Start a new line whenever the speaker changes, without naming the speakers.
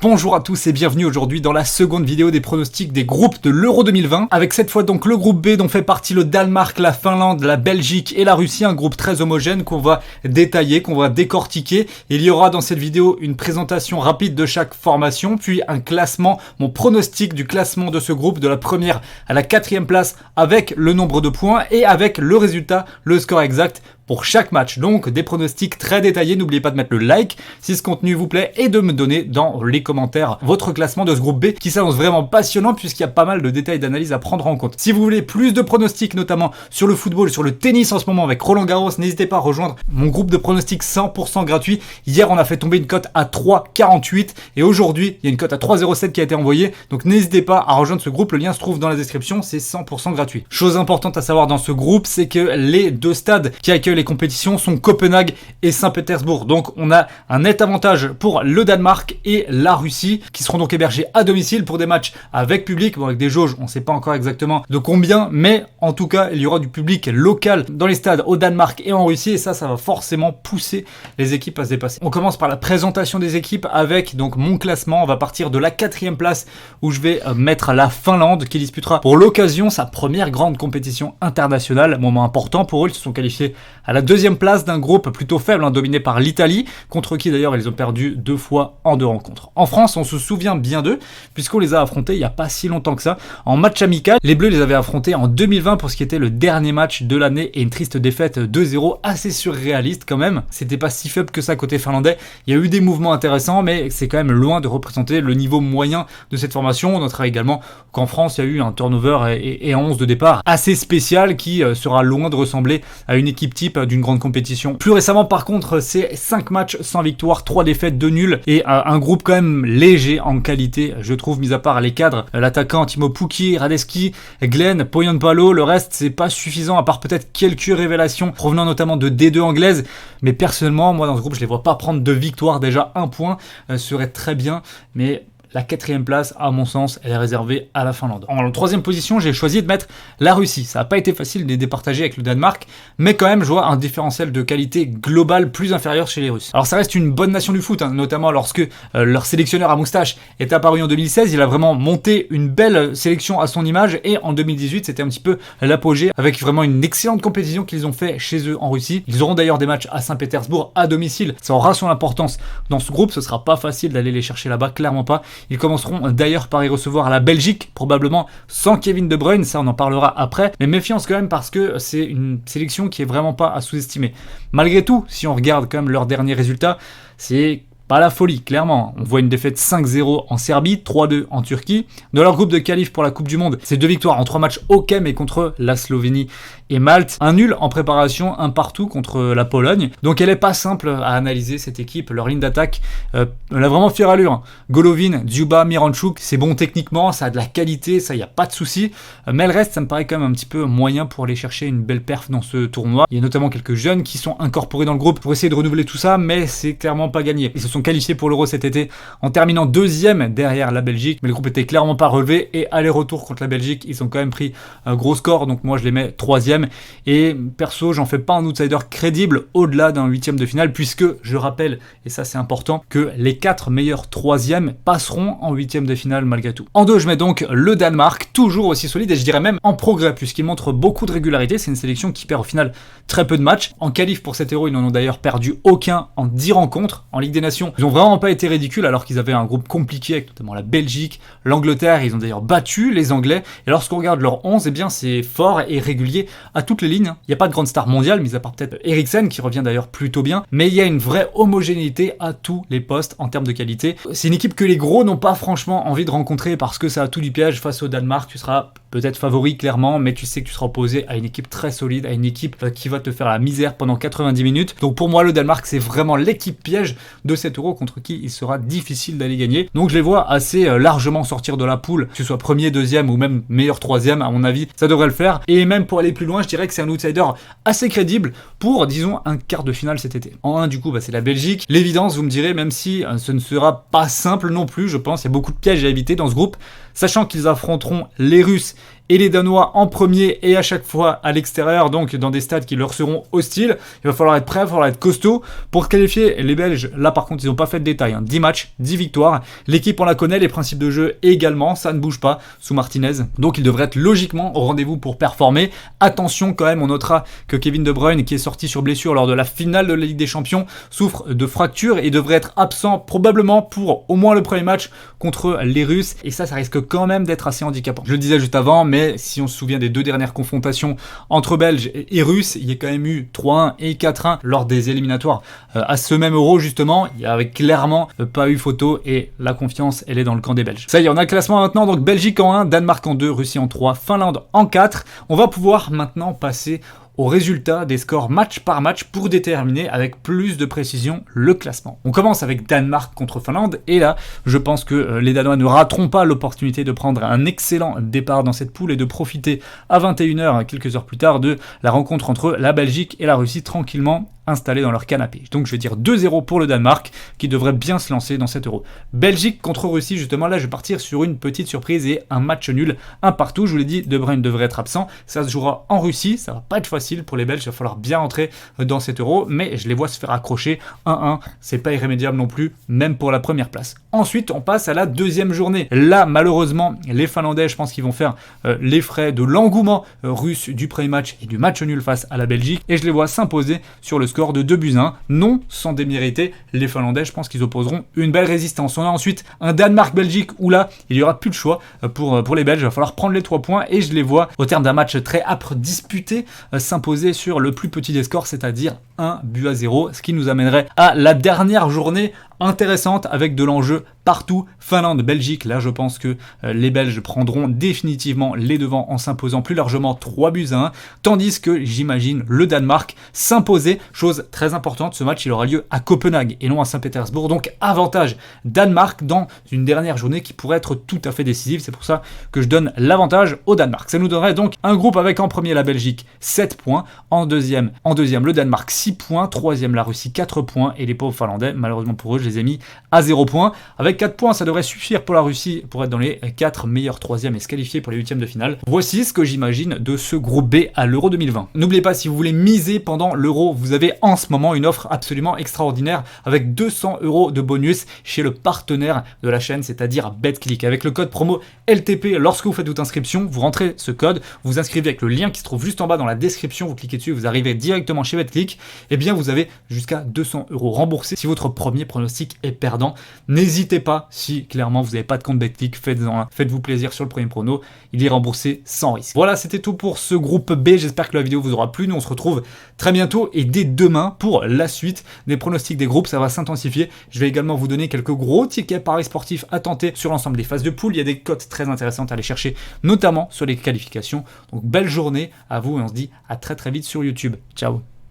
Bonjour à tous et bienvenue aujourd'hui dans la seconde vidéo des pronostics des groupes de l'Euro 2020 avec cette fois donc le groupe B dont fait partie le Danemark, la Finlande, la Belgique et la Russie, un groupe très homogène qu'on va détailler, qu'on va décortiquer. Il y aura dans cette vidéo une présentation rapide de chaque formation, puis un classement, mon pronostic du classement de ce groupe de la première à la quatrième place avec le nombre de points et avec le résultat, le score exact pour chaque match. Donc des pronostics très détaillés, n'oubliez pas de mettre le like si ce contenu vous plaît et de me donner dans les commentaires votre classement de ce groupe B qui s'annonce vraiment passionnant puisqu'il y a pas mal de détails d'analyse à prendre en compte. Si vous voulez plus de pronostics notamment sur le football, sur le tennis en ce moment avec Roland Garros, n'hésitez pas à rejoindre mon groupe de pronostics 100% gratuit. Hier on a fait tomber une cote à 3,48 et aujourd'hui il y a une cote à 3,07 qui a été envoyée, donc n'hésitez pas à rejoindre ce groupe, le lien se trouve dans la description, c'est 100% gratuit. Chose importante à savoir dans ce groupe, c'est que les deux stades qui accueillent les compétitions sont Copenhague et Saint-Pétersbourg. Donc on a un net avantage pour le Danemark et la Russie qui seront donc hébergés à domicile pour des matchs avec public, bon avec des jauges, on ne sait pas encore exactement de combien, mais en tout cas il y aura du public local dans les stades au Danemark et en Russie et ça va forcément pousser les équipes à se dépasser. On commence par la présentation des équipes avec donc mon classement. On va partir de la quatrième place où je vais mettre la Finlande qui disputera pour l'occasion sa première grande compétition internationale, moment important pour eux, ils se sont qualifiés à la deuxième place d'un groupe plutôt faible, dominé par l'Italie, contre qui d'ailleurs ils ont perdu 2 fois en 2 rencontres. En France, on se souvient bien d'eux, puisqu'on les a affrontés il n'y a pas si longtemps que ça. En match amical, les Bleus les avaient affrontés en 2020 pour ce qui était le dernier match de l'année et une triste défaite 2-0 assez surréaliste quand même. C'était pas si faible que ça côté finlandais. Il y a eu des mouvements intéressants, mais c'est quand même loin de représenter le niveau moyen de cette formation. On notera également qu'en France, il y a eu un turnover et un 11 de départ assez spécial qui sera loin de ressembler à une équipe type d'une grande compétition. Plus récemment par contre c'est 5 matchs sans victoire, 3 défaites, 2 nuls et un groupe quand même léger en qualité je trouve, mis à part les cadres, l'attaquant Timo Pukki, Radeski, Glenn, Pohjanpalo, le reste c'est pas suffisant à part peut-être quelques révélations provenant notamment de D2 anglaise, mais personnellement moi dans ce groupe je les vois pas prendre de victoire, déjà un point serait très bien, mais la quatrième place, à mon sens, elle est réservée à la Finlande. En troisième position, j'ai choisi de mettre la Russie. Ça n'a pas été facile de les départager avec le Danemark, mais quand même, je vois un différentiel de qualité globale plus inférieur chez les Russes. Alors ça reste une bonne nation du foot, notamment lorsque leur sélectionneur à moustache est apparu en 2016. Il a vraiment monté une belle sélection à son image, et en 2018, c'était un petit peu l'apogée, avec vraiment une excellente compétition qu'ils ont fait chez eux en Russie. Ils auront d'ailleurs des matchs à Saint-Pétersbourg à domicile. Ça aura son importance dans ce groupe. Ce sera pas facile d'aller les chercher là-bas, clairement pas. Ils commenceront d'ailleurs par y recevoir la Belgique, probablement sans Kevin De Bruyne, ça on en parlera après, mais méfiance quand même parce que c'est une sélection qui est vraiment pas à sous-estimer. Malgré tout, si on regarde quand même leurs derniers résultats, c'est pas la folie, clairement. On voit une défaite 5-0 en Serbie, 3-2 en Turquie. Dans leur groupe de qualif pour la Coupe du Monde, c'est 2 victoires en 3 matchs ok, mais contre la Slovénie et Malte. Un nul en préparation, un partout contre la Pologne. Donc elle est pas simple à analyser cette équipe. Leur ligne d'attaque, elle a vraiment fière allure. Golovin, Dzyuba, Miranchuk, c'est bon techniquement, ça a de la qualité, ça y a pas de souci. Mais le reste, ça me paraît quand même un petit peu moyen pour aller chercher une belle perf dans ce tournoi. Il y a notamment quelques jeunes qui sont incorporés dans le groupe pour essayer de renouveler tout ça, mais c'est clairement pas gagné. Ils se sont qualifiés pour l'Euro cet été en terminant deuxième derrière la Belgique, mais le groupe était clairement pas relevé et aller-retour contre la Belgique, ils ont quand même pris un gros score, donc moi je les mets troisième et perso j'en fais pas un outsider crédible au-delà d'un huitième de finale puisque je rappelle, et ça c'est important, que les 4 meilleurs troisièmes passeront en huitième de finale malgré tout. En 2 je mets donc le Danemark, toujours aussi solide et je dirais même en progrès puisqu'il montre beaucoup de régularité. C'est une sélection qui perd au final très peu de matchs. En qualif pour cet Euro ils n'en ont d'ailleurs perdu aucun en 10 rencontres. En Ligue des Nations ils ont vraiment pas été ridicules alors qu'ils avaient un groupe compliqué avec notamment la Belgique, l'Angleterre. Ils ont d'ailleurs battu les Anglais et lorsqu'on regarde leur 11, eh bien c'est fort et régulier à toutes les lignes. Il n'y a pas de grande star mondiale, mis à part peut-être Eriksen qui revient d'ailleurs plutôt bien, mais il y a une vraie homogénéité à tous les postes en termes de qualité. C'est une équipe que les gros n'ont pas franchement envie de rencontrer parce que ça a tout du piège. Face au Danemark, tu seras peut-être favori clairement, mais tu sais que tu seras opposé à une équipe très solide, à une équipe qui va te faire la misère pendant 90 minutes. Donc pour moi le Danemark c'est vraiment l'équipe piège de cet Euro contre qui il sera difficile d'aller gagner. Donc je les vois assez largement sortir de la poule, que ce soit premier, deuxième ou même meilleur troisième, à mon avis ça devrait le faire. Et même pour aller plus loin, je dirais que c'est un outsider assez crédible pour disons un quart de finale cet été. En 1 du coup c'est la Belgique. L'évidence vous me direz, même si ce ne sera pas simple non plus, je pense il y a beaucoup de pièges à éviter dans ce groupe, sachant qu'ils affronteront les Russes et les Danois en premier et à chaque fois à l'extérieur, donc dans des stades qui leur seront hostiles. Il va falloir être prêt, il va falloir être costaud pour qualifier les Belges. Là par contre ils n'ont pas fait de détails, hein. 10 matchs, 10 victoires. L'équipe on la connaît, les principes de jeu également, ça ne bouge pas sous Martinez. Donc ils devraient être logiquement au rendez-vous pour performer. Attention quand même, on notera que Kevin De Bruyne, qui est sorti sur blessure lors de la finale de la Ligue des Champions, souffre de fracture et devrait être absent probablement pour au moins le premier match contre les Russes. Et ça risque quand même d'être assez handicapant. Je le disais juste avant, mais si on se souvient des deux dernières confrontations entre Belges et Russes, il y a quand même eu 3-1 et 4-1 lors des éliminatoires à ce même Euro justement. Il n'y avait clairement pas eu photo et la confiance elle est dans le camp des Belges. Ça y est, on a le classement maintenant, donc Belgique en 1, Danemark en 2, Russie en 3, Finlande en 4. On va pouvoir maintenant passer au résultat des scores match par match pour déterminer avec plus de précision le classement. On commence avec Danemark contre Finlande et là je pense que les Danois ne rateront pas l'opportunité de prendre un excellent départ dans cette poule et de profiter à 21h, quelques heures plus tard, de la rencontre entre la Belgique et la Russie tranquillement installés dans leur canapé. Donc je vais dire 2-0 pour le Danemark qui devrait bien se lancer dans cet Euro. Belgique contre Russie, justement là je vais partir sur une petite surprise et un match nul, un partout. Je vous l'ai dit, De Bruyne devrait être absent, ça se jouera en Russie, ça va pas être facile pour les Belges, il va falloir bien rentrer dans cet Euro, mais je les vois se faire accrocher 1-1, c'est pas irrémédiable non plus, même pour la première place. Ensuite on passe à la deuxième journée. Là malheureusement les Finlandais, je pense qu'ils vont faire les frais de l'engouement russe du premier match et du match nul face à la Belgique, et je les vois s'imposer sur le score de 2-1, non sans démériter les Finlandais. Je pense qu'ils opposeront une belle résistance. On a ensuite un Danemark-Belgique où là il n'y aura plus de choix pour les Belges, il va falloir prendre les 3 points et je les vois au terme d'un match très âpre disputé s'imposer sur le plus petit des scores, c'est-à-dire 1-0, ce qui nous amènerait à la dernière journée intéressante avec de l'enjeu partout. Finlande-Belgique, là je pense que les Belges prendront définitivement les devants en s'imposant plus largement 3-1, tandis que j'imagine le Danemark s'imposer. Chose très importante, ce match il aura lieu à Copenhague et non à Saint-Pétersbourg, donc avantage Danemark dans une dernière journée qui pourrait être tout à fait décisive. C'est pour ça que je donne l'avantage au Danemark. Ça nous donnerait donc un groupe avec en premier la Belgique 7 points, en deuxième le Danemark 6 points, troisième la Russie 4 points et les pauvres Finlandais, malheureusement pour eux, je les ai mis à 0 points. Avec 4 points, ça devrait suffire pour la Russie pour être dans les 4 meilleurs troisièmes et se qualifier pour les huitièmes de finale. Voici ce que j'imagine de ce groupe B à l'Euro 2020. N'oubliez pas, si vous voulez miser pendant l'Euro, vous avez en ce moment une offre absolument extraordinaire avec 200 € de bonus chez le partenaire de la chaîne, c'est-à-dire BetClick. Avec le code promo LTP, lorsque vous faites votre inscription, vous rentrez ce code, vous inscrivez avec le lien qui se trouve juste en bas dans la description, vous cliquez dessus, vous arrivez directement chez BetClick, et bien vous avez jusqu'à 200 € remboursés si votre premier pronostic est perdant. N'hésitez pas, si clairement vous n'avez pas de compte BetClick, faites-en un, faites-vous plaisir sur le premier prono, il est remboursé sans risque. Voilà, c'était tout pour ce groupe B, j'espère que la vidéo vous aura plu, nous on se retrouve très bientôt et dès demain pour la suite des pronostics des groupes, ça va s'intensifier. Je vais également vous donner quelques gros tickets paris sportifs à tenter sur l'ensemble des phases de poule, il y a des cotes très intéressantes à aller chercher, notamment sur les qualifications. Donc belle journée à vous et on se dit à très vite sur YouTube. Ciao.